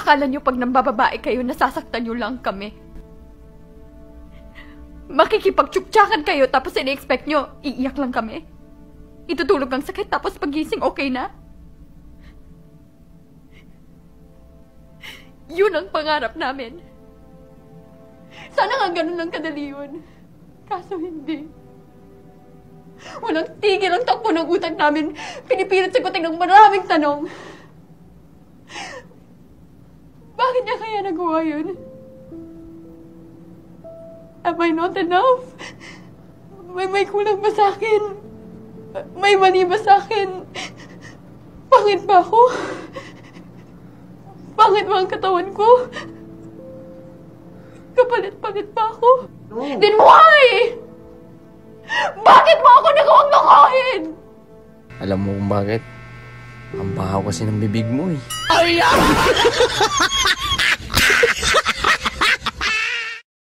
Akala nyo pag nambababae kayo, nasasaktan nyo lang kami. Makikipagtsuktsakan kayo tapos ini-expect nyo, iiyak lang kami. Itutulog ang sakit tapos pagising okay na. Yun ang pangarap namin. Sana nga ganun lang kadali yun. Kaso hindi. Walang tigil ang takbo ng utak namin. Pinipilit sagutin ng maraming tanong. Bakit niya kaya nagawa yun? Am I not enough? May kulang ba sa akin? May mali ba sa akin? Pangit ba ako? Pangit ba ang katawan ko? Kapalit-palit ba ako? No. Then why? Bakit mo ako nagawang lokohin? Alam mo kung bakit? Ang bahaw kasi ng bibig mo eh. Ay!